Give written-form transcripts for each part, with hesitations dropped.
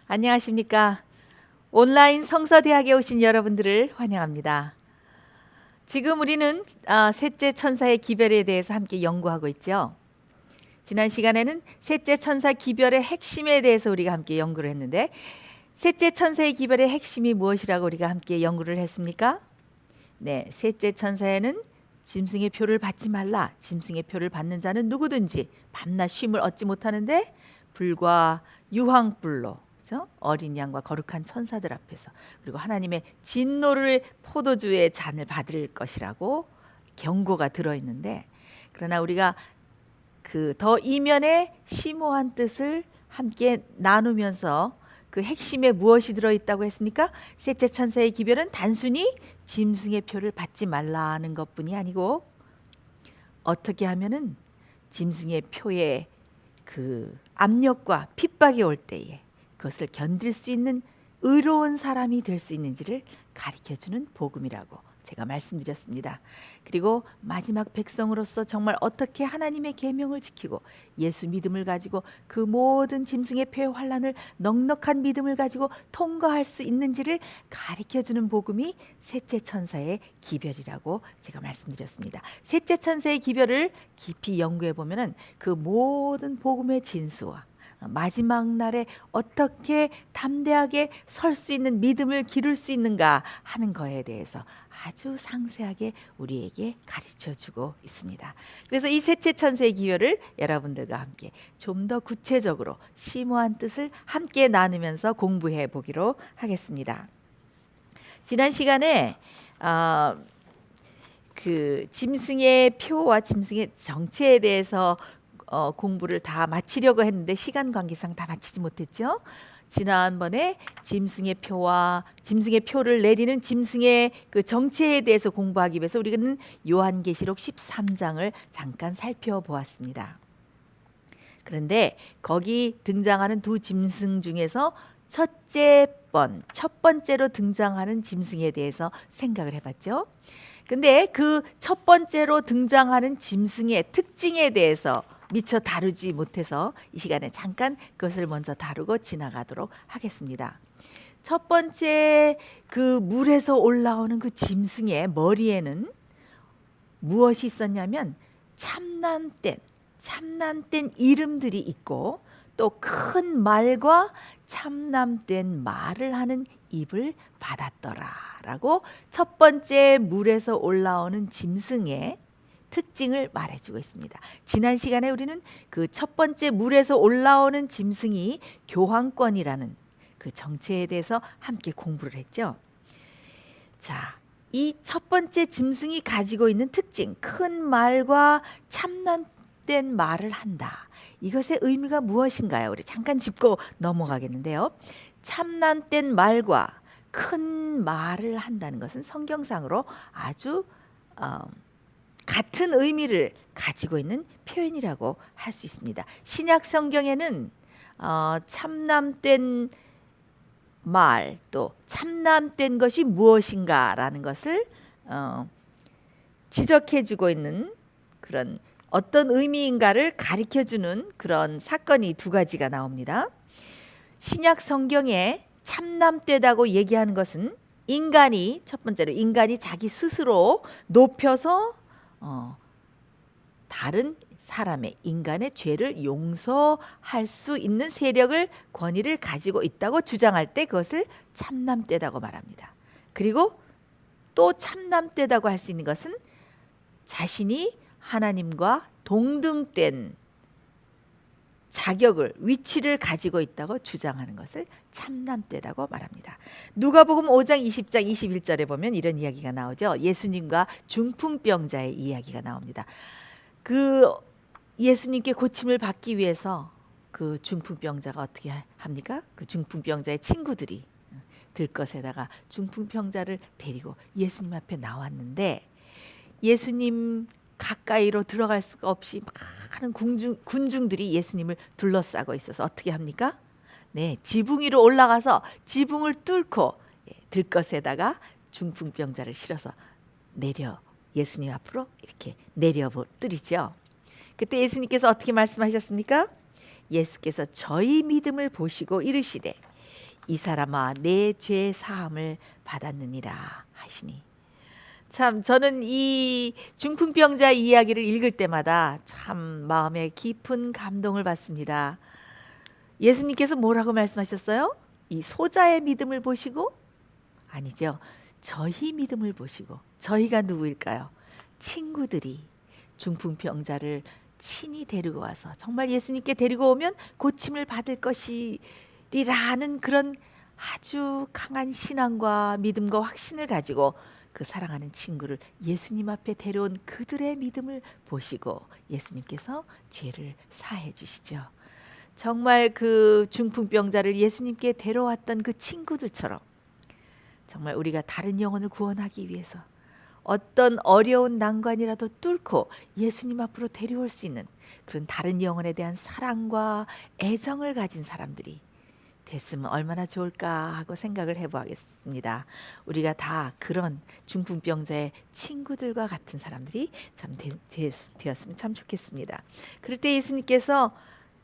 안녕하십니까. 온라인 성서대학에 오신 여러분들을 환영합니다. 지금 우리는 셋째 천사의 기별에 대해서 함께 연구하고 있죠. 지난 시간에는 셋째 천사 기별의 핵심에 대해서 우리가 함께 연구를 했는데, 셋째 천사의 기별의 핵심이 무엇이라고 우리가 함께 연구를 했습니까? 네, 셋째 천사에는 짐승의 표를 받지 말라. 짐승의 표를 받는 자는 누구든지 밤낮 쉼을 얻지 못하는데 불과 유황불로, 그렇죠? 어린 양과 거룩한 천사들 앞에서, 그리고 하나님의 진노를 포도주의 잔을 받을 것이라고 경고가 들어있는데, 그러나 우리가 그 더 이면의 심오한 뜻을 함께 나누면서 그 핵심에 무엇이 들어있다고 했습니까? 셋째 천사의 기별은 단순히 짐승의 표를 받지 말라는 것뿐이 아니고, 어떻게 하면은 짐승의 표에 그 압력과 핍박이 올 때에 그것을 견딜 수 있는 의로운 사람이 될 수 있는지를 가르쳐주는 복음이라고 제가 말씀드렸습니다. 그리고 마지막 백성으로서 정말 어떻게 하나님의 계명을 지키고 예수 믿음을 가지고 그 모든 짐승의 표의 환난을 넉넉한 믿음을 가지고 통과할 수 있는지를 가르쳐주는 복음이 셋째 천사의 기별이라고 제가 말씀드렸습니다. 셋째 천사의 기별을 깊이 연구해 보면은 그 모든 복음의 진수와 마지막 날에 어떻게 담대하게 설 수 있는 믿음을 기를 수 있는가 하는 거에 대해서 아주 상세하게 우리에게 가르쳐주고 있습니다. 그래서 이 셋째 천사의 기별을 여러분들과 함께 좀 더 구체적으로 심오한 뜻을 함께 나누면서 공부해 보기로 하겠습니다. 지난 시간에 그 짐승의 표와 짐승의 정체에 대해서 공부를 다 마치려고 했는데 시간 관계상 다 마치지 못했죠. 지난번에 짐승의 표와 짐승의 표를 내리는 짐승의 그 정체에 대해서 공부하기 위해서 우리는 요한계시록 13장을 잠깐 살펴보았습니다. 그런데 거기 등장하는 두 짐승 중에서 첫 번째로 등장하는 짐승에 대해서 생각을 해봤죠. 근데 그 첫 번째로 등장하는 짐승의 특징에 대해서 미처 다루지 못해서 이 시간에 잠깐 그것을 먼저 다루고 지나가도록 하겠습니다. 첫 번째, 그 물에서 올라오는 그 짐승의 머리에는 무엇이 있었냐면 참난된 이름들이 있고, 또 큰 말과 참남된 말을 하는 입을 받았더라라고 첫 번째 물에서 올라오는 짐승의 특징을 말해주고 있습니다. 지난 시간에 우리는 그 첫 번째 물에서 올라오는 짐승이 교황권이라는 그 정체에 대해서 함께 공부를 했죠. 자, 이 첫 번째 짐승이 가지고 있는 특징, 큰 말과 참남된 말을 한다. 이것의 의미가 무엇인가요? 우리 잠깐 짚고 넘어가겠는데요. 참남된 말과 큰 말을 한다는 것은 성경상으로 아주 같은 의미를 가지고 있는 표현이라고 할 수 있습니다. 신약 성경에는 참남된 말, 또 참남된 것이 무엇인가라는 것을 지적해주고 있는 그런 어떤 의미인가를 가르쳐주는 그런 사건이 두 가지가 나옵니다. 신약 성경에 참남되다고 얘기하는 것은 인간이, 첫 번째로 인간이 자기 스스로 높여서 다른 사람의, 인간의 죄를 용서할 수 있는 세력을, 권위를 가지고 있다고 주장할 때 그것을 참남되다고 말합니다. 그리고 또 참남되다고 할 수 있는 것은 자신이 하나님과 동등된 자격을, 위치를 가지고 있다고 주장하는 것을 참남되다고 말합니다. 누가복음 5장 20장 21절에 보면 이런 이야기가 나오죠. 예수님과 중풍병자의 이야기가 나옵니다. 그 예수님께 고침을 받기 위해서 그 중풍병자가 어떻게 합니까? 그 중풍병자의 친구들이 들것에다가 중풍병자를 데리고 예수님 앞에 나왔는데, 예수님 가까이로 들어갈 수가 없이 많은 군중들이 예수님을 둘러싸고 있어서 어떻게 합니까? 네, 지붕 위로 올라가서 지붕을 뚫고 들것에다가 중풍병자를 실어서 내려 예수님 앞으로 이렇게 내려뜨리죠. 그때 예수님께서 어떻게 말씀하셨습니까? 예수께서 저희 믿음을 보시고 이르시되 이 사람아 내 죄 사함을 받았느니라 하시니. 참 저는 이 중풍병자 이야기를 읽을 때마다 참 마음에 깊은 감동을 받습니다. 예수님께서 뭐라고 말씀하셨어요? 이 소자의 믿음을 보시고, 아니죠, 저희 믿음을 보시고. 저희가 누구일까요? 친구들이 중풍병자를 친히 데리고 와서 정말 예수님께 데리고 오면 고침을 받을 것이라는 그런 아주 강한 신앙과 믿음과 확신을 가지고 그 사랑하는 친구를 예수님 앞에 데려온 그들의 믿음을 보시고 예수님께서 죄를 사해 주시죠. 정말 그 중풍병자를 예수님께 데려왔던 그 친구들처럼 정말 우리가 다른 영혼을 구원하기 위해서 어떤 어려운 난관이라도 뚫고 예수님 앞으로 데려올 수 있는 그런 다른 영혼에 대한 사랑과 애정을 가진 사람들이 됐으면 얼마나 좋을까 하고 생각을 해보겠습니다. 우리가 다 그런 중풍병자의 친구들과 같은 사람들이 참 되었으면 참 좋겠습니다. 그럴 때 예수님께서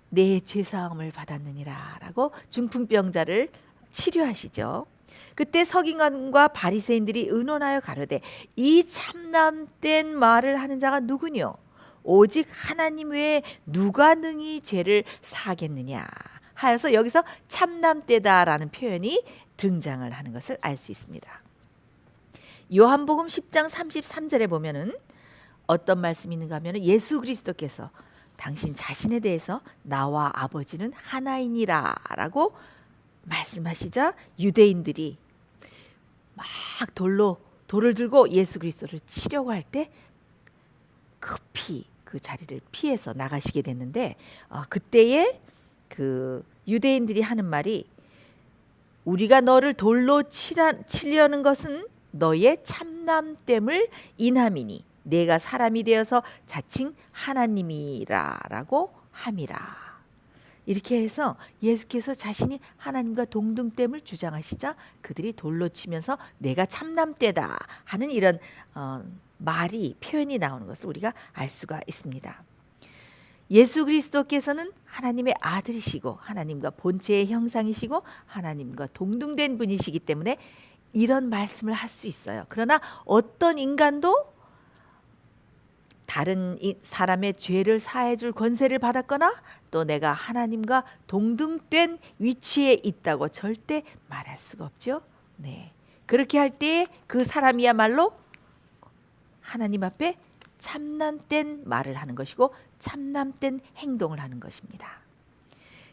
내 죄사함을 받았느니라 라고 중풍병자를 치료하시죠. 그때 서기관과 바리새인들이 의논하여 가로되 이 참남된 말을 하는 자가 누구뇨? 오직 하나님 외에 누가 능히 죄를 사하겠느냐 하여서 여기서 참남되다라는 표현이 등장을 하는 것을 알 수 있습니다. 요한복음 10장 33절에 보면은 어떤 말씀이 있는가 하면 예수 그리스도께서 당신 자신에 대해서 나와 아버지는 하나이니라 라고 말씀하시자 유대인들이 막 돌을 들고 예수 그리스도를 치려고 할 때 급히 그 자리를 피해서 나가시게 됐는데 그때에 그 유대인들이 하는 말이 우리가 너를 돌로 치려는 것은 너의 참남됨을 인함이니 내가 사람이 되어서 자칭 하나님이라 라고 함이라. 이렇게 해서 예수께서 자신이 하나님과 동등됨을 주장하시자 그들이 돌로 치면서 내가 참남되다 하는 이런 말이 표현이 나오는 것을 우리가 알 수가 있습니다. 예수 그리스도께서는 하나님의 아들이시고 하나님과 본체의 형상이시고 하나님과 동등된 분이시기 때문에 이런 말씀을 할 수 있어요. 그러나 어떤 인간도 다른 사람의 죄를 사해줄 권세를 받았거나 또 내가 하나님과 동등된 위치에 있다고 절대 말할 수가 없죠. 네. 그렇게 할 때 그 사람이야말로 하나님 앞에 참남된 말을 하는 것이고 참남된 행동을 하는 것입니다.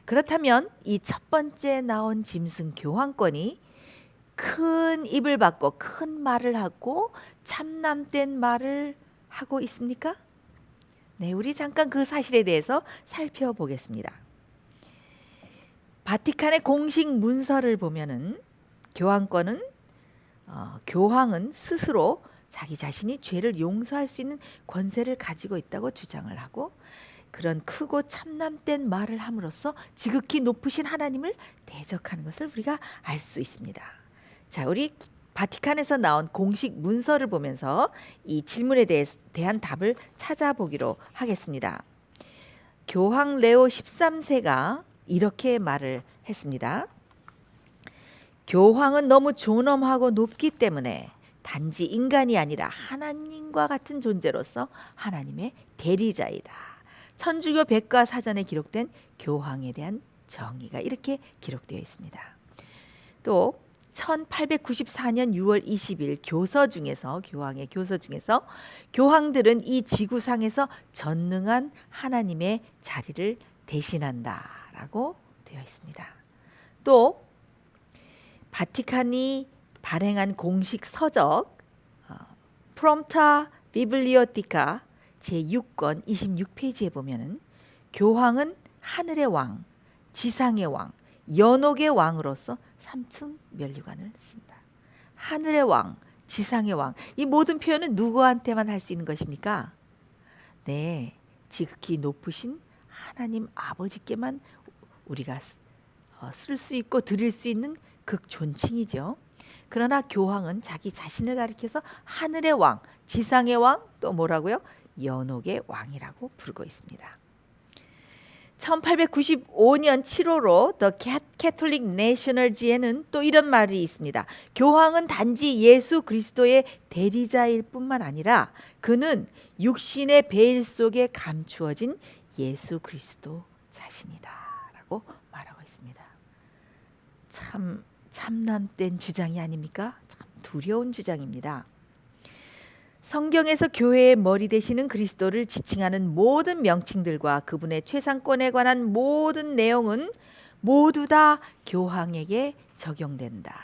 그렇다면 이 첫 번째 나온 짐승 교황권이 큰 입을 받고 큰 말을 하고 참남된 말을 하고 있습니까? 네, 우리 잠깐 그 사실에 대해서 살펴보겠습니다. 바티칸의 공식 문서를 보면은 교황은 스스로 자기 자신이 죄를 용서할 수 있는 권세를 가지고 있다고 주장을 하고 그런 크고 참남된 말을 함으로써 지극히 높으신 하나님을 대적하는 것을 우리가 알 수 있습니다. 자, 우리 바티칸에서 나온 공식 문서를 보면서 이 질문에 대한 답을 찾아보기로 하겠습니다. 교황 레오 13세가 이렇게 말을 했습니다. 교황은 너무 존엄하고 높기 때문에 단지 인간이 아니라 하나님과 같은 존재로서 하나님의 대리자이다. 천주교 백과사전에 기록된 교황에 대한 정의가 이렇게 기록되어 있습니다. 또 1894년 6월 20일 교황의 교서 중에서 교황들은 이 지구상에서 전능한 하나님의 자리를 대신한다라고 되어 있습니다. 또 바티칸이 발행한 공식 서적 프롬타 비블리오티카 제6권 26페이지에 보면은 교황은 하늘의 왕, 지상의 왕, 연옥의 왕으로서 3층 면류관을 쓴다. 하늘의 왕, 지상의 왕. 이 모든 표현은 누구한테만 할 수 있는 것입니까? 네, 지극히 높으신 하나님 아버지께만 우리가 쓸 수 있고 드릴 수 있는 극존칭이죠. 그러나 교황은 자기 자신을 가리켜서 하늘의 왕, 지상의 왕, 또 뭐라고요? 연옥의 왕이라고 부르고 있습니다. 1895년 7월호 The Catholic National지에는 또 이런 말이 있습니다. 교황은 단지 예수 그리스도의 대리자일 뿐만 아니라 그는 육신의 베일 속에 감추어진 예수 그리스도 자신이다 라고 말하고 있습니다. 참 참남된 주장이 아닙니까? 참 두려운 주장입니다. 성경에서 교회의 머리 되시는 그리스도를 지칭하는 모든 명칭들과 그분의 최상권에 관한 모든 내용은 모두 다 교황에게 적용된다.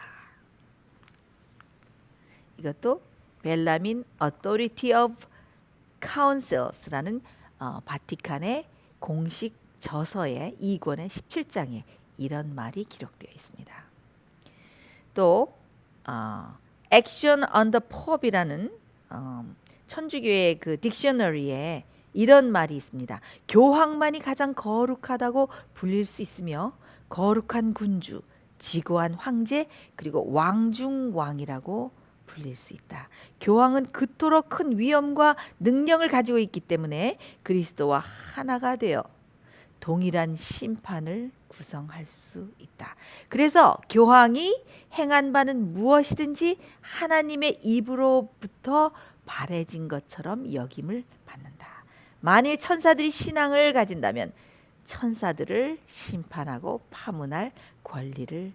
이것도 벨라민 Authority of Councils라는 바티칸의 공식 저서의 2권의 17장에 이런 말이 기록되어 있습니다. 또 Action on the Pope이라는 천주교의 그 딕셔너리에 이런 말이 있습니다. 교황만이 가장 거룩하다고 불릴 수 있으며 거룩한 군주, 지고한 황제, 그리고 왕중왕이라고 불릴 수 있다. 교황은 그토록 큰 위엄과 능력을 가지고 있기 때문에 그리스도와 하나가 되어 동일한 심판을 구성할 수 있다. 그래서 교황이 행한 바는 무엇이든지 하나님의 입으로부터 발해진 것처럼 여김을 받는다. 만일 천사들이 신앙을 가진다면 천사들을 심판하고 파문할 권리를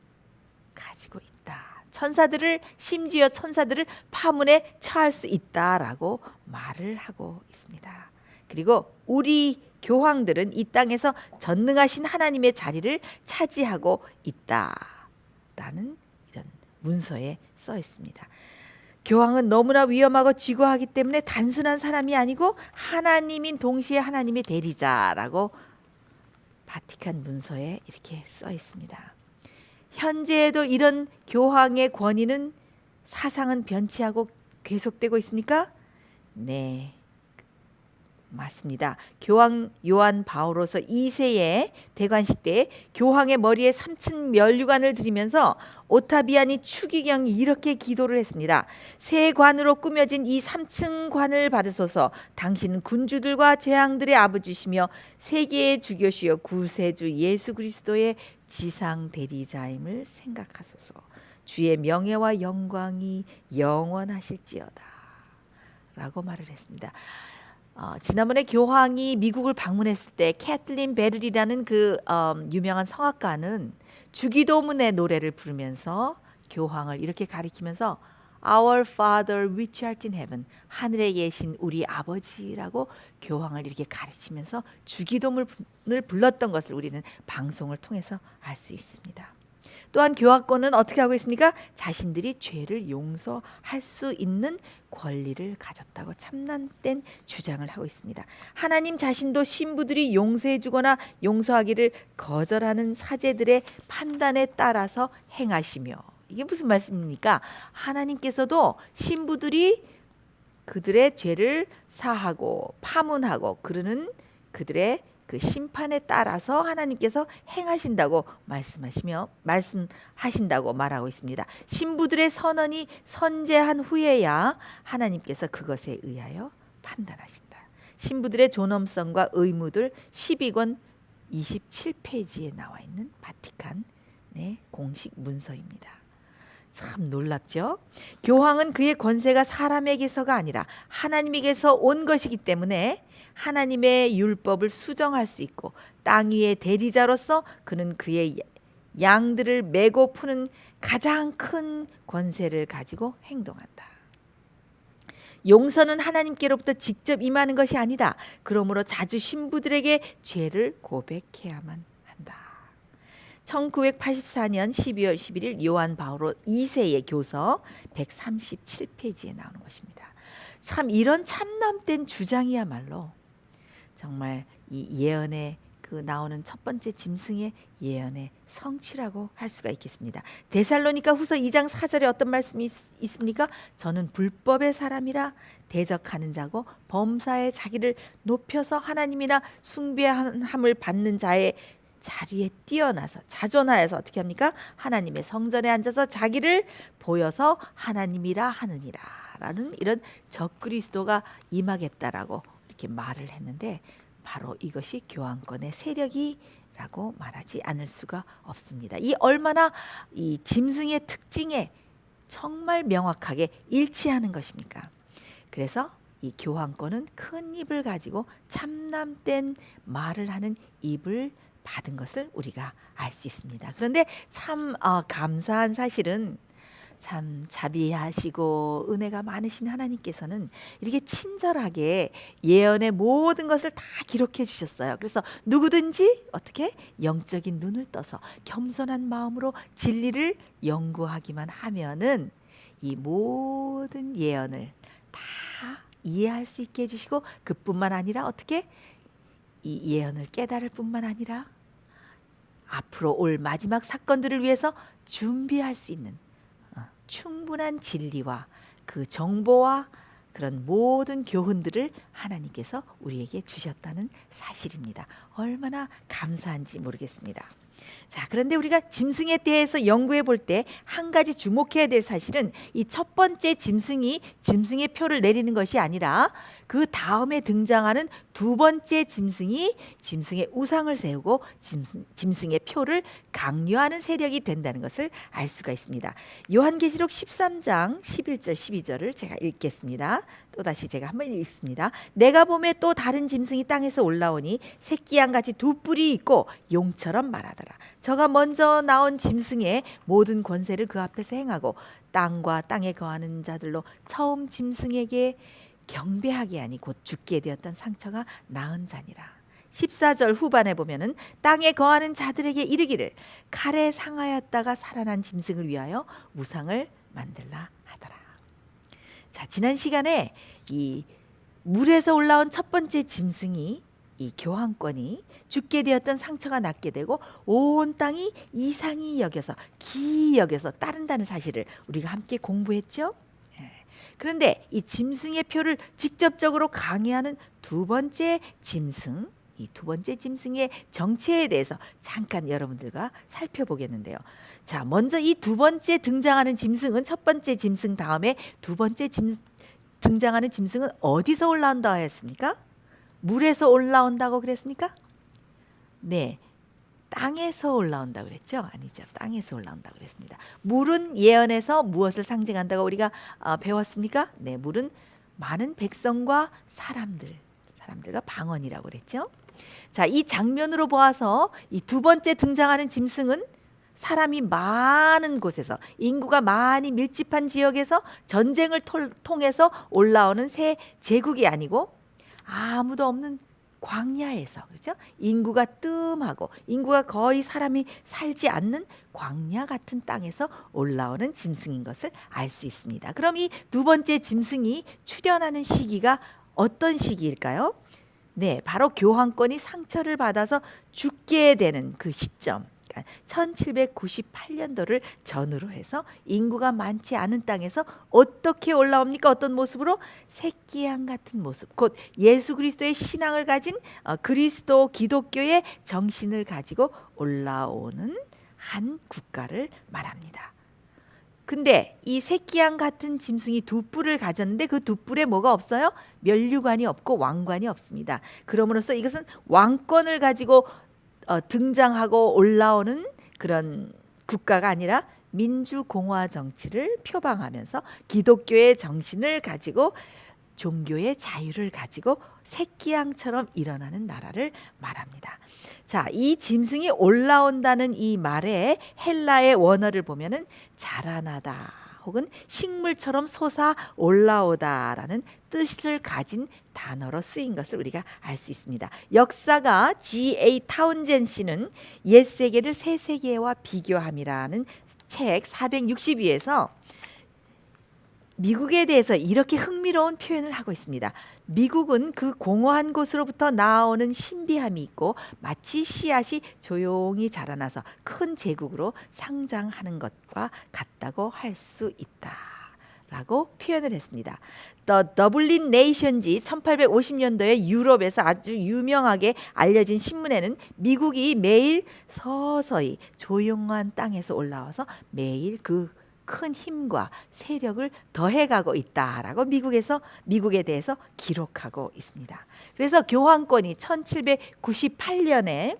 가지고 있다. 천사들을 심지어 천사들을 파문에 처할 수 있다라고 말을 하고 있습니다. 그리고 우리 교황들은 이 땅에서 전능하신 하나님의 자리를 차지하고 있다라는 이런 문서에 써 있습니다. 교황은 너무나 위험하고 지고하기 때문에 단순한 사람이 아니고 하나님인 동시에 하나님의 대리자라고 바티칸 문서에 이렇게 써 있습니다. 현재에도 이런 교황의 권위는 사상은 변치하고 계속되고 있습니까? 네, 맞습니다. 교황 요한 바오로서 2세의 대관식 때 교황의 머리에 3층 면류관을 드리면서 오타비안이 추기경이 이렇게 기도를 했습니다. 세 관으로 꾸며진 이 3층 관을 받으소서. 당신은 군주들과 재앙들의 아버지시며 세계의 주교시여 구세주 예수 그리스도의 지상 대리자임을 생각하소서. 주의 명예와 영광이 영원하실지어다 라고 말을 했습니다. 지난번에 교황이 미국을 방문했을 때 캐틀린 베를이라는 그 유명한 성악가는 주기도문의 노래를 부르면서 교황을 이렇게 가리키면서 Our Father which art in heaven, 하늘에 계신 우리 아버지라고 교황을 이렇게 가르치면서 주기도문을 불렀던 것을 우리는 방송을 통해서 알 수 있습니다. 또한 교황권은 어떻게 하고 있습니까? 자신들이 죄를 용서할 수 있는 권리를 가졌다고 참남된 주장을 하고 있습니다. 하나님 자신도 신부들이 용서해 주거나 용서하기를 거절하는 사제들의 판단에 따라서 행하시며, 이게 무슨 말씀입니까? 하나님께서도 신부들이 그들의 죄를 사하고 파문하고 그러는 그들의 그 심판에 따라서 하나님께서 행하신다고 말씀하신다고 말하고 있습니다. 신부들의 선언이 선제한 후에야 하나님께서 그것에 의하여 판단하신다. 신부들의 존엄성과 의무들 12권 27페이지에 나와 있는 바티칸의 공식 문서입니다. 참 놀랍죠? 교황은 그의 권세가 사람에게서가 아니라 하나님에게서 온 것이기 때문에 하나님의 율법을 수정할 수 있고 땅 위의 대리자로서 그는 그의 양들을 메고 푸는 가장 큰 권세를 가지고 행동한다. 용서는 하나님께로부터 직접 임하는 것이 아니다. 그러므로 자주 신부들에게 죄를 고백해야만 한다. 1984년 12월 11일 요한 바오로 2세의 교서 137페이지에 나오는 것입니다. 참 이런 참남된 주장이야말로 정말 이 예언의 그 나오는 첫 번째 짐승의 예언의 성취라고 할 수가 있겠습니다. 데살로니가 후서 2장 4절에 어떤 말씀이 있습니까? 저는 불법의 사람이라 대적하는 자고 범사에 자기를 높여서 하나님이나 숭배함을 받는 자의 자리에 뛰어나서 자존하여서 어떻게 합니까? 하나님의 성전에 앉아서 자기를 보여서 하나님이라 하느니라 라는 이런 적그리스도가 임하겠다라고 이렇게 말을 했는데, 바로 이것이 교환권의 세력이라고 말하지 않을 수가 없습니다. 이 얼마나 이 짐승의 특징에 정말 명확하게 일치하는 것입니까? 그래서 이 교환권은 큰 입을 가지고 참남된 말을 하는 입을 받은 것을 우리가 알 수 있습니다. 그런데 참 감사한 사실은 참 자비하시고 은혜가 많으신 하나님께서는 이렇게 친절하게 예언의 모든 것을 다 기록해 주셨어요. 그래서 누구든지 어떻게 영적인 눈을 떠서 겸손한 마음으로 진리를 연구하기만 하면은 이 모든 예언을 다 이해할 수 있게 해주시고, 그뿐만 아니라 어떻게 이 예언을 깨달을 뿐만 아니라 앞으로 올 마지막 사건들을 위해서 준비할 수 있는 충분한 진리와 그 정보와 그런 모든 교훈들을 하나님께서 우리에게 주셨다는 사실입니다. 얼마나 감사한지 모르겠습니다. 자, 그런데 우리가 짐승에 대해서 연구해 볼 때 한 가지 주목해야 될 사실은 이 첫 번째 짐승이 짐승의 표를 내리는 것이 아니라 그 다음에 등장하는 두 번째 짐승이 짐승의 우상을 세우고 짐승의 표를 강요하는 세력이 된다는 것을 알 수가 있습니다. 요한계시록 13장 11절 12절을 제가 읽겠습니다. 또다시 제가 한번 읽습니다. 내가 보매 또 다른 짐승이 땅에서 올라오니 새끼 양같이 두 뿔이 있고 용처럼 말하더라. 저가 먼저 나온 짐승의 모든 권세를 그 앞에서 행하고 땅과 땅에 거하는 자들로 처음 짐승에게 경배하게 하니 곧 죽게 되었던 상처가 나은 자니라. 14절 후반에 보면은 땅에 거하는 자들에게 이르기를 칼에 상하였다가 살아난 짐승을 위하여 우상을 만들라 하더라. 자, 지난 시간에 이 물에서 올라온 첫 번째 짐승이 이 교환권이 죽게 되었던 상처가 낫게 되고 온 땅이 이상히 여겨서 기이 여겨서 따른다는 사실을 우리가 함께 공부했죠. 그런데 이 짐승의 표를 직접적으로 강요하는 두 번째 짐승, 이 두 번째 짐승의 정체에 대해서 잠깐 여러분들과 살펴보겠는데요. 자, 먼저 이 두 번째 등장하는 짐승은 첫 번째 짐승 다음에 두 번째 등장하는 짐승은 어디서 올라온다 했습니까? 물에서 올라온다고 그랬습니까? 네, 땅에서 올라온다고 그랬죠? 아니죠, 땅에서 올라온다고 그랬습니다. 물은 예언에서 무엇을 상징한다고 우리가 배웠습니까? 네, 물은 많은 백성과 사람들과 방언이라고 그랬죠. 자, 이 장면으로 보아서 이 두 번째 등장하는 짐승은 사람이 많은 곳에서, 인구가 많이 밀집한 지역에서 전쟁을 통해서 올라오는 새 제국이 아니고 아무도 없는 광야에서, 그렇죠? 인구가 뜸하고 인구가 거의 사람이 살지 않는 광야 같은 땅에서 올라오는 짐승인 것을 알 수 있습니다. 그럼 이 두 번째 짐승이 출현하는 시기가 어떤 시기일까요? 네, 바로 교환권이 상처를 받아서 죽게 되는 그 시점, 1798년도를 전후로 해서 인구가 많지 않은 땅에서 어떻게 올라옵니까? 어떤 모습으로? 새끼양 같은 모습, 곧 예수 그리스도의 신앙을 가진 그리스도 기독교의 정신을 가지고 올라오는 한 국가를 말합니다. 근데 이 새끼양 같은 짐승이 두 뿔을 가졌는데 그 두 뿔에 뭐가 없어요? 면류관이 없고 왕관이 없습니다. 그러므로써 이것은 왕권을 가지고 등장하고 올라오는 그런 국가가 아니라 민주공화 정치를 표방하면서 기독교의 정신을 가지고 종교의 자유를 가지고 새끼양처럼 일어나는 나라를 말합니다. 자, 이 짐승이 올라온다는 이 말의 헬라의 원어를 보면은 자라나다 혹은 식물처럼 솟아 올라오다라는 뜻을 가진 단어로 쓰인 것을 우리가 알 수 있습니다. 역사가 G.A. 타운젠 씨는 옛 세계를 새 세계와 비교함이라는 책 462에서 미국에 대해서 이렇게 흥미로운 표현을 하고 있습니다. 미국은 그 공허한 곳으로부터 나오는 신비함이 있고 마치 씨앗이 조용히 자라나서 큰 제국으로 성장하는 것과 같다고 할 수 있다 라고 표현을 했습니다. The Dublin Nation지 1850년도에 유럽에서 아주 유명하게 알려진 신문에는 미국이 매일 서서히 조용한 땅에서 올라와서 매일 그 큰 힘과 세력을 더해가고 있다라고 미국에 대해서 기록하고 있습니다. 그래서 교황권이 1798년에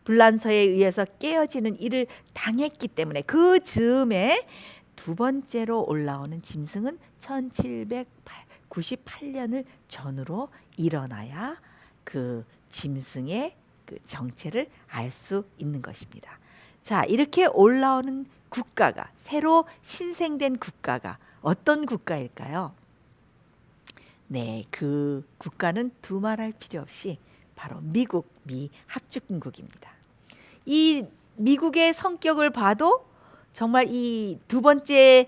불란서에 의해서 깨어지는 일을 당했기 때문에 그 즈음에 두 번째로 올라오는 짐승은 1798년을 전후로 일어나야 그 짐승의 그 정체를 알 수 있는 것입니다. 자, 이렇게 올라오는 국가가, 새로 신생된 국가가 어떤 국가일까요? 네, 그 국가는 두말할 필요 없이 바로 미 합중국입니다. 이 미국의 성격을 봐도 정말 이 두 번째에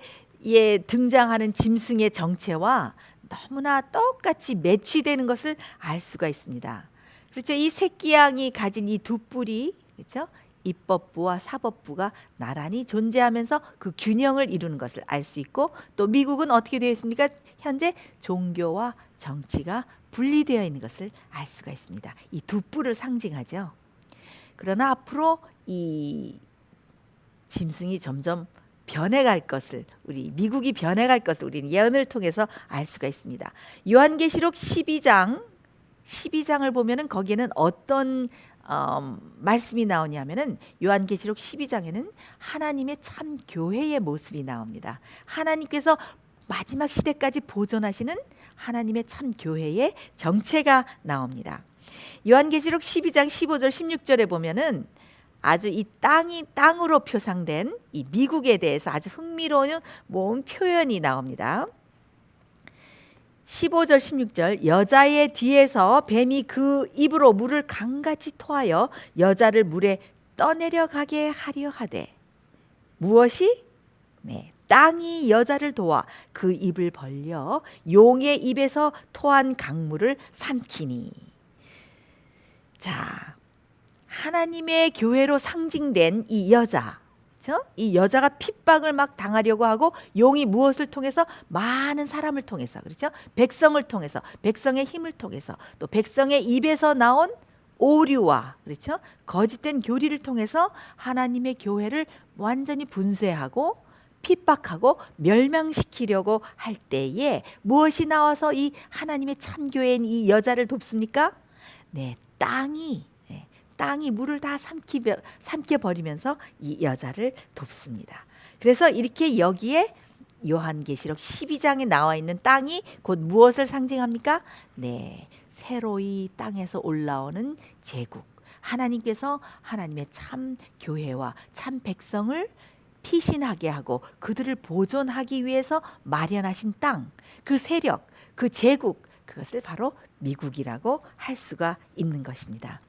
등장하는 짐승의 정체와 너무나 똑같이 매치되는 것을 알 수가 있습니다. 그렇죠? 이 새끼양이 가진 이 두 뿔이, 그렇죠? 입법부와 사법부가 나란히 존재하면서 그 균형을 이루는 것을 알 수 있고, 또 미국은 어떻게 되어 있습니까? 현재 종교와 정치가 분리되어 있는 것을 알 수가 있습니다. 이 두 뿔을 상징하죠. 그러나 앞으로 이 짐승이 점점 변해갈 것을, 미국이 변해갈 것을 우리는 예언을 통해서 알 수가 있습니다. 요한계시록 12장을 보면은 거기에는 어떤 말씀이 나오냐면은 요한계시록 12장에는 하나님의 참 교회의 모습이 나옵니다. 하나님께서 마지막 시대까지 보존하시는 하나님의 참 교회의 정체가 나옵니다. 요한계시록 12장 15절 16절에 보면은 아주 이 땅으로 표상된 이 미국에 대해서 아주 흥미로운 표현이 나옵니다. 15절 16절 여자의 뒤에서 뱀이 그 입으로 물을 강같이 토하여 여자를 물에 떠내려가게 하려 하되 무엇이? 네, 땅이 여자를 도와 그 입을 벌려 용의 입에서 토한 강물을 삼키니. 자, 하나님의 교회로 상징된 이 여자, 그렇죠? 이 여자가 핍박을 막 당하려고 하고 용이 무엇을 통해서? 많은 사람을 통해서, 그렇죠? 백성을 통해서, 백성의 힘을 통해서, 또 백성의 입에서 나온 오류와, 그렇죠? 거짓된 교리를 통해서 하나님의 교회를 완전히 분쇄하고 핍박하고 멸망시키려고 할 때에 무엇이 나와서 이 하나님의 참교회인 이 여자를 돕습니까? 네, 땅이 물을 다 삼켜버리면서 이 여자를 돕습니다. 그래서 이렇게 여기에 요한계시록 12장에 나와 있는 땅이 곧 무엇을 상징합니까? 네, 새로이 땅에서 올라오는 제국, 하나님께서 하나님의 참 교회와 참 백성을 피신하게 하고 그들을 보존하기 위해서 마련하신 땅, 그 세력, 그 제국, 그것을 바로 미국이라고 할 수가 있는 것입니다.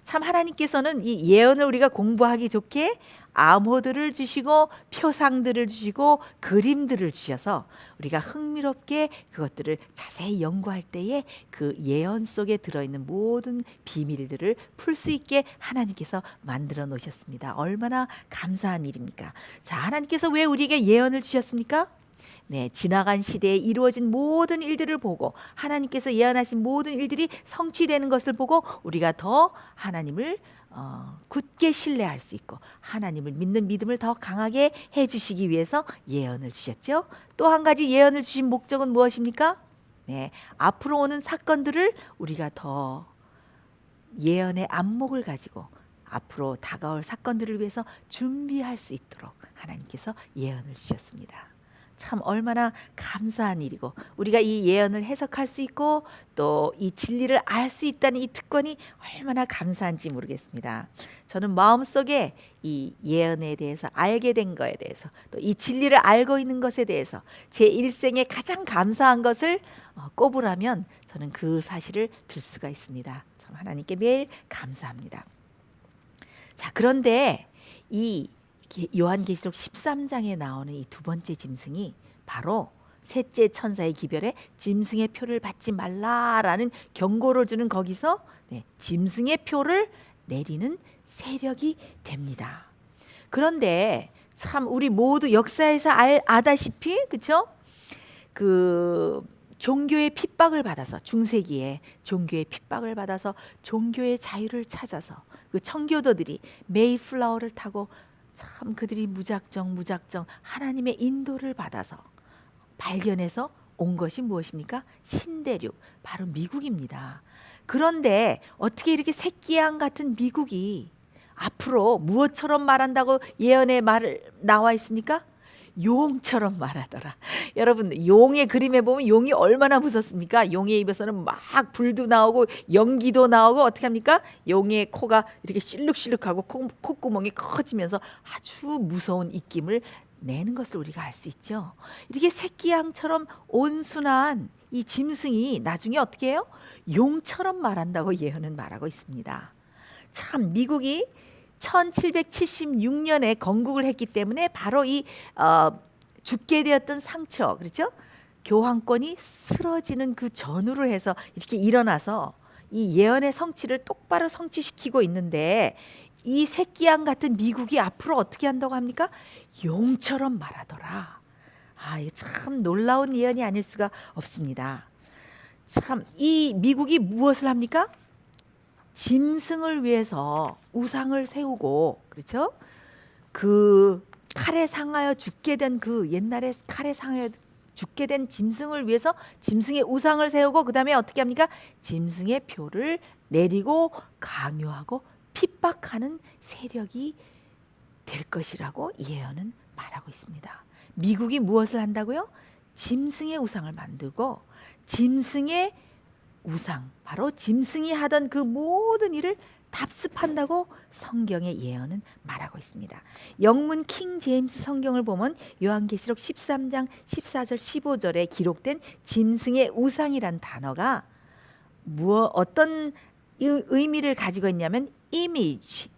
참 하나님께서는 이 예언을 우리가 공부하기 좋게 암호들을 주시고 표상들을 주시고 그림들을 주셔서 우리가 흥미롭게 그것들을 자세히 연구할 때에 그 예언 속에 들어있는 모든 비밀들을 풀 수 있게 하나님께서 만들어 놓으셨습니다. 얼마나 감사한 일입니까? 자, 하나님께서 왜 우리에게 예언을 주셨습니까? 네, 지나간 시대에 이루어진 모든 일들을 보고 하나님께서 예언하신 모든 일들이 성취되는 것을 보고 우리가 더 하나님을 굳게 신뢰할 수 있고 하나님을 믿는 믿음을 더 강하게 해주시기 위해서 예언을 주셨죠. 또 한 가지 예언을 주신 목적은 무엇입니까? 네, 앞으로 오는 사건들을 우리가 더 예언의 안목을 가지고 앞으로 다가올 사건들을 위해서 준비할 수 있도록 하나님께서 예언을 주셨습니다. 참 얼마나 감사한 일이고 우리가 이 예언을 해석할 수 있고 또 이 진리를 알 수 있다는 이 특권이 얼마나 감사한지 모르겠습니다. 저는 마음속에 이 예언에 대해서 알게 된 거에 대해서 또 이 진리를 알고 있는 것에 대해서 제 일생에 가장 감사한 것을 꼽으라면 저는 그 사실을 들 수가 있습니다. 참 하나님께 매일 감사합니다. 자, 그런데 이 요한계시록 13장에 나오는 이 두 번째 짐승이 바로 셋째 천사의 기별에 짐승의 표를 받지 말라라는 경고를 주는 거기서 짐승의 표를 내리는 세력이 됩니다. 그런데 참 우리 모두 역사에서 아다시피 그렇죠? 그 종교의 핍박을 받아서 중세기에 종교의 핍박을 받아서 종교의 자유를 찾아서 그 청교도들이 메이플라워를 타고 참 그들이 무작정 하나님의 인도를 받아서 발견해서 온 것이 무엇입니까? 신대륙, 바로 미국입니다. 그런데 어떻게 이렇게 새끼양 같은 미국이 앞으로 무엇처럼 말한다고 예언에 나와 있습니까? 용처럼 말하더라. 여러분, 용의 그림에 보면 용이 얼마나 무섭습니까? 용의 입에서는 막 불도 나오고 연기도 나오고 어떻게 합니까? 용의 코가 이렇게 실룩실룩하고 콧구멍이 커지면서 아주 무서운 입김을 내는 것을 우리가 알 수 있죠. 이렇게 새끼양처럼 온순한 이 짐승이 나중에 어떻게 해요? 용처럼 말한다고 예언은 말하고 있습니다. 참 미국이 1776년에 건국을 했기 때문에 바로 이 죽게 되었던 상처, 그렇죠? 교황권이 쓰러지는 그 전후로 해서 이렇게 일어나서 이 예언의 성취를 똑바로 성취시키고 있는데, 이 새끼양 같은 미국이 앞으로 어떻게 한다고 합니까? 용처럼 말하더라. 이게 참 놀라운 예언이 아닐 수가 없습니다. 참 이 미국이 무엇을 합니까? 짐승을 위해서 우상을 세우고, 그렇죠? 그 칼에 상하여 죽게 된 그 옛날에 칼에 상하여 죽게 된 짐승을 위해서 짐승의 우상을 세우고, 그 다음에 어떻게 합니까? 짐승의 표를 내리고 강요하고 핍박하는 세력이 될 것이라고 예언은 말하고 있습니다. 미국이 무엇을 한다고요? 짐승의 우상을 만들고, 짐승의 우상, 바로 짐승이 하던 그 모든 일을 답습한다고 성경의 예언은 말하고 있습니다. 영문 킹 제임스 성경을 보면 요한계시록 13장 14절 15절에 기록된 짐승의 우상이란 단어가 어떤 의미를 가지고 있냐면 이미지,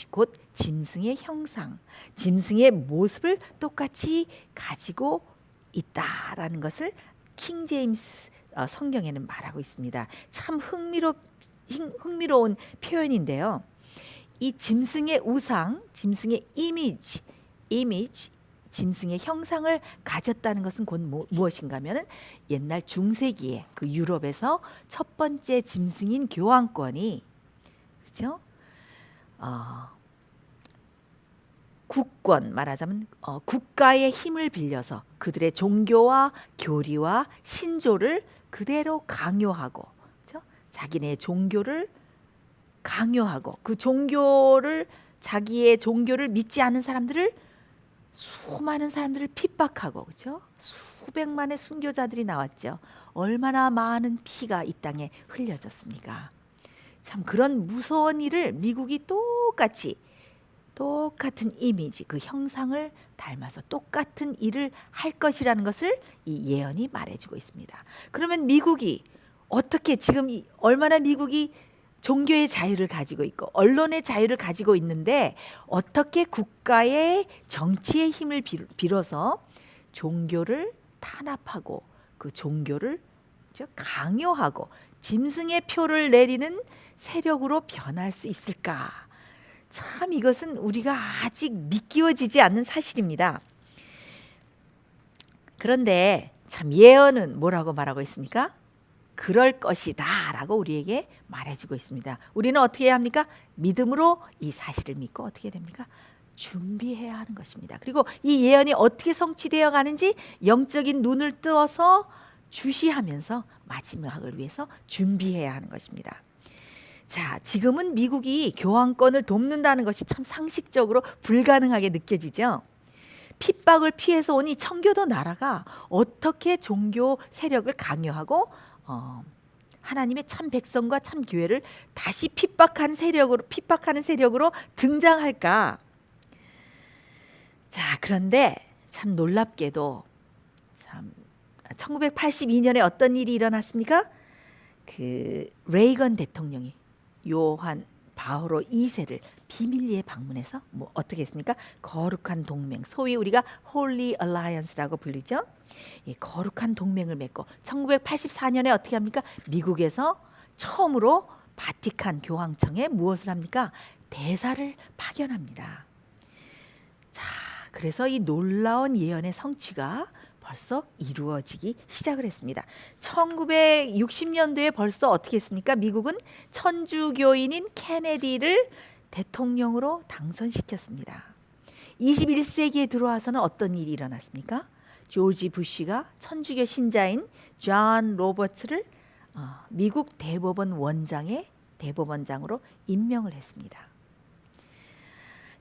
곧 짐승의 형상, 짐승의 모습을 똑같이 가지고 있다라는 것을 킹 제임스 성경에는 말하고 있습니다. 참 흥미로운 표현인데요. 이 짐승의 우상, 짐승의 이미지, 짐승의 형상을 가졌다는 것은 곧 무엇인가 하면은 옛날 중세기에 그 유럽에서 첫 번째 짐승인 교황권이, 그렇죠? 국권, 말하자면 국가의 힘을 빌려서 그들의 종교와 교리와 신조를 그대로 강요하고, 그렇죠? 자기네 종교를 강요하고 그 자기의 종교를 믿지 않는 사람들을, 수많은 사람들을 핍박하고, 그렇죠? 수백만의 순교자들이 나왔죠. 얼마나 많은 피가 이 땅에 흘려졌습니까? 참 그런 무서운 일을 미국이 똑같은 이미지, 그 형상을 닮아서 똑같은 일을 할 것이라는 것을 이 예언이 말해주고 있습니다. 그러면 미국이 어떻게, 지금 얼마나 미국이 종교의 자유를 가지고 있고 언론의 자유를 가지고 있는데, 어떻게 국가의 정치의 힘을 빌어서 종교를 탄압하고 그 종교를 강요하고 짐승의 표를 내리는 세력으로 변할 수 있을까? 참 이것은 우리가 아직 믿기워지지 않는 사실입니다. 그런데 참 예언은 뭐라고 말하고 있습니까? 그럴 것이다 라고 우리에게 말해주고 있습니다. 우리는 어떻게 해야 합니까? 믿음으로 이 사실을 믿고 어떻게 됩니까? 준비해야 하는 것입니다. 그리고 이 예언이 어떻게 성취되어 가는지 영적인 눈을 뜨어서 주시하면서 마지막을 위해서 준비해야 하는 것입니다. 자, 지금은 미국이 교황권을 돕는다는 것이 참 상식적으로 불가능하게 느껴지죠. 핍박을 피해서 온 이 청교도 나라가 어떻게 종교 세력을 강요하고 하나님의 참 백성과 참 교회를 다시 핍박하는 세력으로 등장할까? 자, 그런데 참 놀랍게도 참 1982년에 어떤 일이 일어났습니까? 그 레이건 대통령이 요한 바오로 2세를 비밀리에 방문해서 어떻게 했습니까? 거룩한 동맹, 소위 우리가 Holy Alliance라고 불리죠. 이 거룩한 동맹을 맺고 1984년에 어떻게 합니까? 미국에서 처음으로 바티칸 교황청에 무엇을 합니까? 대사를 파견합니다. 자, 그래서 이 놀라운 예언의 성취가 벌써 이루어지기 시작을 했습니다. 1960년도에 벌써 어떻게 했습니까? 미국은 천주교인인 케네디를 대통령으로 당선시켰습니다. 21세기에 들어와서는 어떤 일이 일어났습니까? 조지 부시가 천주교 신자인 존 로버츠를 미국 대법원 원장의 대법원장으로 임명을 했습니다.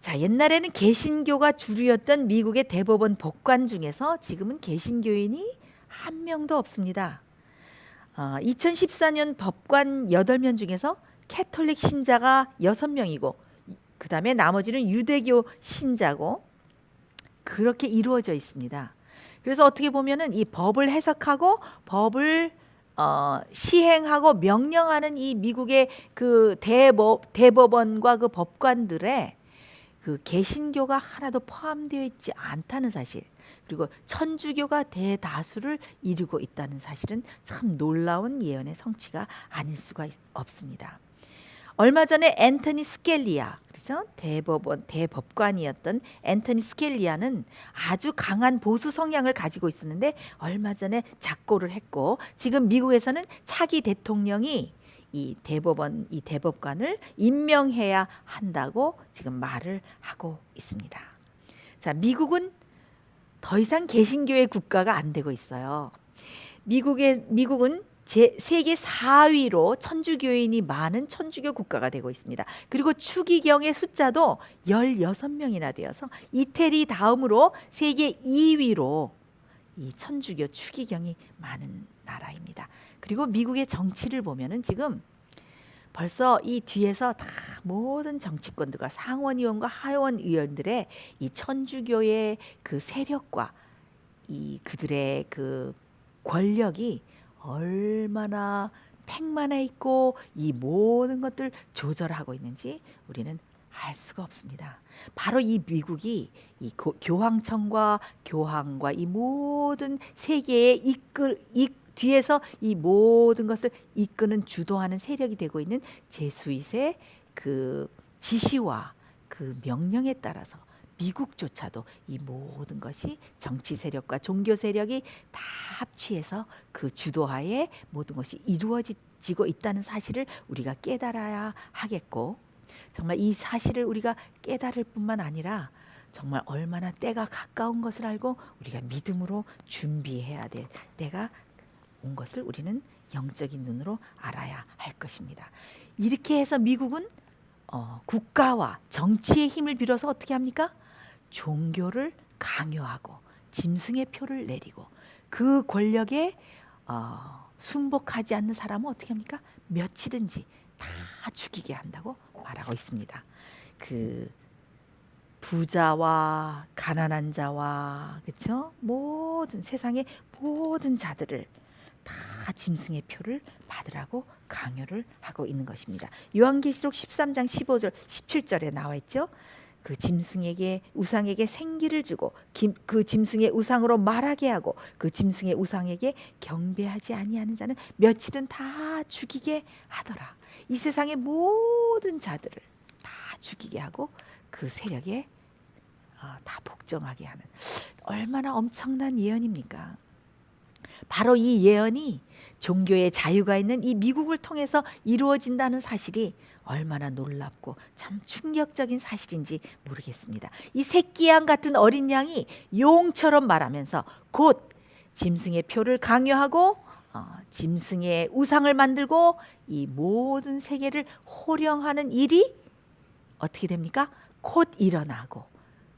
자, 옛날에는 개신교가 주류였던 미국의 대법원 법관 중에서 지금은 개신교인이 한 명도 없습니다. 2014년 법관 8명 중에서 캐톨릭 신자가 6명이고 그 다음에 나머지는 유대교 신자고 그렇게 이루어져 있습니다. 그래서 어떻게 보면은 이 법을 해석하고 법을 시행하고 명령하는 이 미국의 그 대법원과 그 법관들의 그 개신교가 하나도 포함되어 있지 않다는 사실, 그리고 천주교가 대다수를 이루고 있다는 사실은 참 놀라운 예언의 성취가 아닐 수가 없습니다. 얼마 전에 앤토니 스켈리아, 그래서 대법관이었던 앤토니 스켈리아는 아주 강한 보수 성향을 가지고 있었는데 얼마 전에 작고를 했고, 지금 미국에서는 차기 대통령이 이 대법관을 임명해야 한다고 지금 말을 하고 있습니다. 자, 미국은 더 이상 개신교의 국가가 안 되고 있어요. 미국은 세계 4위로 천주교인이 많은 천주교 국가가 되고 있습니다. 그리고 추기경의 숫자도 16명이나 되어서 이태리 다음으로 세계 2위로 이 천주교 추기경이 많은 나라입니다. 그리고 미국의 정치를 보면은 지금 벌써 이 뒤에서 다 모든 정치권들과 상원의원과 하원의원들의 이 천주교의 그 세력과 이 그들의 그 권력이 얼마나 팽만해 있고 이 모든 것들 조절하고 있는지 우리는 알 수가 없습니다. 바로 이 미국이 이 교황청과 교황과 이 모든 세계의 뒤에서 이 모든 것을 이끄는 주도하는 세력이 되고 있는 제수잇의 그 지시와 그 명령에 따라서 미국조차도 이 모든 것이 정치 세력과 종교 세력이 다 합치해서 그 주도하에 모든 것이 이루어지고 있다는 사실을 우리가 깨달아야 하겠고, 정말 이 사실을 우리가 깨달을 뿐만 아니라 정말 얼마나 때가 가까운 것을 알고 우리가 믿음으로 준비해야 될 때가 온 것을 우리는 영적인 눈으로 알아야 할 것입니다. 이렇게 해서 미국은 국가와 정치의 힘을 빌어서 어떻게 합니까? 종교를 강요하고 짐승의 표를 내리고 그 권력에 순복하지 않는 사람은 어떻게 합니까? 몇이든지 다 죽이게 한다고 말하고 있습니다. 그 부자와 가난한 자와 그렇죠? 모든 세상의 모든 자들을 다 짐승의 표를 받으라고 강요를 하고 있는 것입니다. 요한계시록 13장 15절 17절에 나와 있죠. 그 짐승에게 우상에게 생기를 주고 그 짐승의 우상으로 말하게 하고 그 짐승의 우상에게 경배하지 아니하는 자는 몇이든 다 죽이게 하더라. 이 세상의 모든 자들을 다 죽이게 하고 그 세력에 다 복종하게 하는, 얼마나 엄청난 예언입니까? 바로 이 예언이 종교의 자유가 있는 이 미국을 통해서 이루어진다는 사실이 얼마나 놀랍고 참 충격적인 사실인지 모르겠습니다. 이 새끼양 같은 어린 양이 용처럼 말하면서 곧 짐승의 표를 강요하고 짐승의 우상을 만들고 이 모든 세계를 호령하는 일이 어떻게 됩니까? 곧 일어나고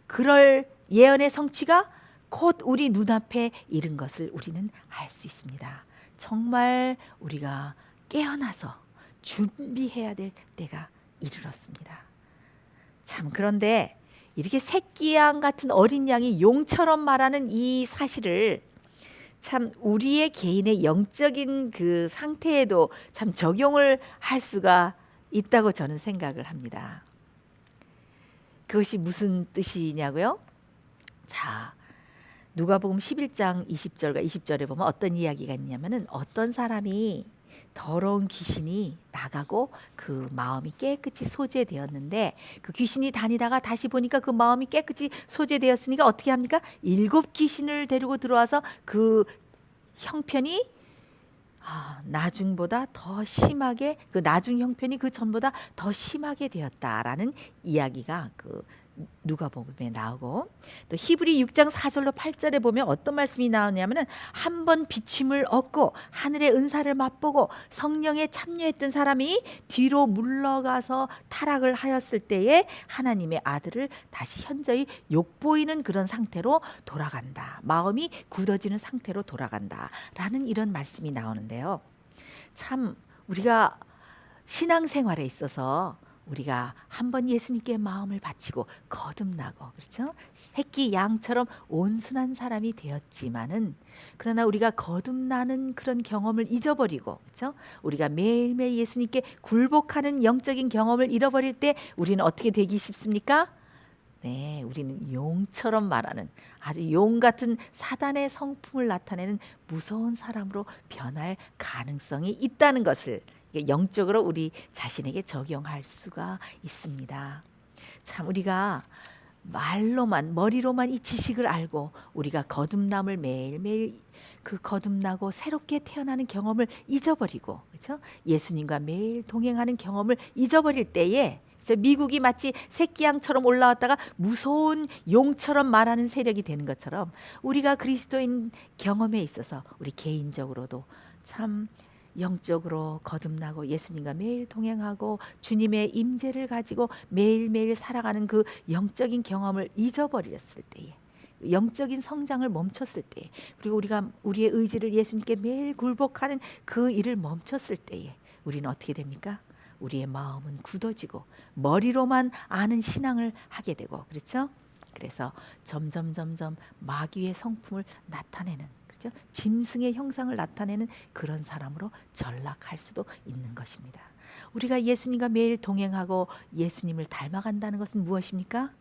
그럴 예언의 성취가 곧 우리 눈앞에 이른 것을 우리는 알 수 있습니다. 정말 우리가 깨어나서 준비해야 될 때가 이르렀습니다. 참, 그런데 이렇게 새끼양 같은 어린 양이 용처럼 말하는 이 사실을 참 우리의 개인의 영적인 그 상태에도 참 적용을 할 수가 있다고 저는 생각을 합니다. 그것이 무슨 뜻이냐고요? 자, 누가복음 11장 20절과 20절에 보면 어떤 이야기가 있냐면은 어떤 사람이 더러운 귀신이 나가고 그 마음이 깨끗이 소재되었는데 그 귀신이 다니다가 다시 보니까 그 마음이 깨끗이 소재되었으니까 어떻게 합니까? 7 귀신을 데리고 들어와서 그 형편이 나중보다 더 심하게, 그 나중 형편이 그 전보다 더 심하게 되었다라는 이야기가 그 누가복음에 나오고, 또 히브리 6장 4절로 8절에 보면 어떤 말씀이 나오냐면은 한 번 비침을 얻고 하늘의 은사를 맛보고 성령에 참여했던 사람이 뒤로 물러가서 타락을 하였을 때에 하나님의 아들을 다시 현저히 욕보이는 그런 상태로 돌아간다. 마음이 굳어지는 상태로 돌아간다. 라는 이런 말씀이 나오는데요. 참 우리가 신앙생활에 있어서 우리가 한번 예수님께 마음을 바치고 거듭나고, 그렇죠? 새끼 양처럼 온순한 사람이 되었지만은, 그러나 우리가 거듭나는 그런 경험을 잊어버리고, 그렇죠? 우리가 매일매일 예수님께 굴복하는 영적인 경험을 잃어버릴 때 우리는 어떻게 되기 쉽습니까? 네, 우리는 용처럼 말하는, 아주 용 같은 사단의 성품을 나타내는 무서운 사람으로 변할 가능성이 있다는 것을 영적으로 우리 자신에게 적용할 수가 있습니다. 참 우리가 말로만, 머리로만 이 지식을 알고 우리가 거듭남을 매일매일 그 거듭나고 새롭게 태어나는 경험을 잊어버리고, 그렇죠? 예수님과 매일 동행하는 경험을 잊어버릴 때에 미국이 마치 새끼양처럼 올라왔다가 무서운 용처럼 말하는 세력이 되는 것처럼, 우리가 그리스도인 경험에 있어서 우리 개인적으로도 참 영적으로 거듭나고 예수님과 매일 동행하고 주님의 임재를 가지고 매일매일 살아가는 그 영적인 경험을 잊어버렸을 때에, 영적인 성장을 멈췄을 때, 그리고 우리가 우리의 의지를 예수님께 매일 굴복하는 그 일을 멈췄을 때에 우리는 어떻게 됩니까? 우리의 마음은 굳어지고 머리로만 아는 신앙을 하게 되고, 그렇죠? 그래서 점점 마귀의 성품을 나타내는, 그렇죠? 짐승의 형상을 나타내는 그런 사람으로 전락할 수도 있는 것입니다. 우리가 예수님과 매일 동행하고 예수님을 닮아간다는 것은 무엇입니까?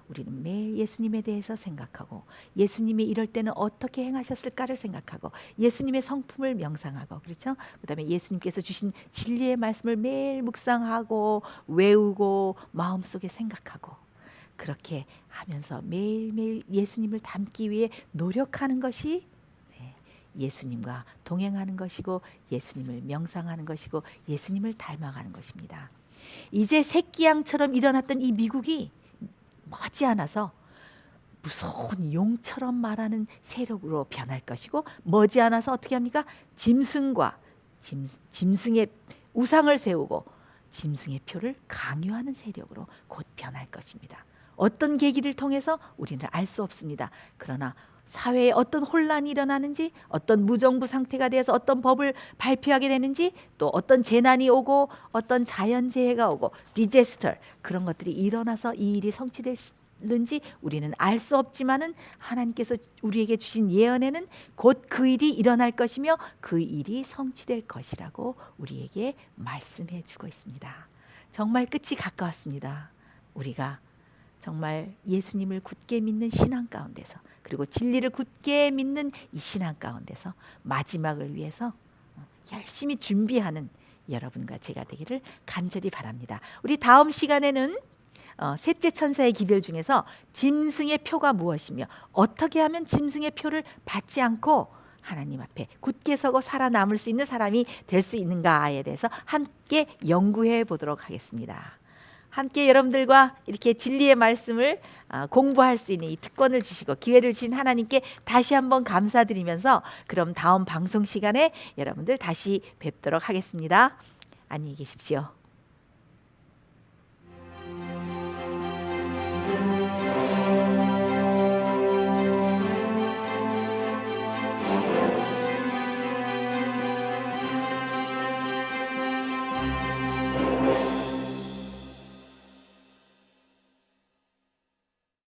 우리는 매일 예수님에 대해서 생각하고 예수님이 이럴 때는 어떻게 행하셨을까를 생각하고 예수님의 성품을 명상하고, 그렇죠? 그다음에 예수님께서 주신 진리의 말씀을 매일 묵상하고 외우고 마음속에 생각하고, 그렇게 하면서 매일매일 예수님을 닮기 위해 노력하는 것이 예수님과 동행하는 것이고 예수님을 명상하는 것이고 예수님을 닮아가는 것입니다. 이제 새끼양처럼 일어났던 이 미국이 머지않아서 무서운 용처럼 말하는 세력으로 변할 것이고, 머지않아서 어떻게 합니까? 짐승과 짐승의 우상을 세우고 짐승의 표를 강요하는 세력으로 곧 변할 것입니다. 어떤 계기를 통해서 우리는 알 수 없습니다. 그러나 사회에 어떤 혼란이 일어나는지, 어떤 무정부 상태가 되어서 어떤 법을 발표하게 되는지, 또 어떤 재난이 오고 어떤 자연재해가 오고 디제스터, 그런 것들이 일어나서 이 일이 성취될는지 우리는 알 수 없지만은 하나님께서 우리에게 주신 예언에는 곧 그 일이 일어날 것이며 그 일이 성취될 것이라고 우리에게 말씀해 주고 있습니다. 정말 끝이 가까웠습니다. 우리가 정말 예수님을 굳게 믿는 신앙 가운데서, 그리고 진리를 굳게 믿는 이 신앙 가운데서 마지막을 위해서 열심히 준비하는 여러분과 제가 되기를 간절히 바랍니다. 우리 다음 시간에는 셋째 천사의 기별 중에서 짐승의 표가 무엇이며 어떻게 하면 짐승의 표를 받지 않고 하나님 앞에 굳게 서고 살아남을 수 있는 사람이 될 수 있는가에 대해서 함께 연구해 보도록 하겠습니다. 함께 여러분들과 이렇게 진리의 말씀을 공부할 수 있는 이 특권을 주시고 기회를 주신 하나님께 다시 한번 감사드리면서, 그럼 다음 방송 시간에 여러분들 다시 뵙도록 하겠습니다. 안녕히 계십시오.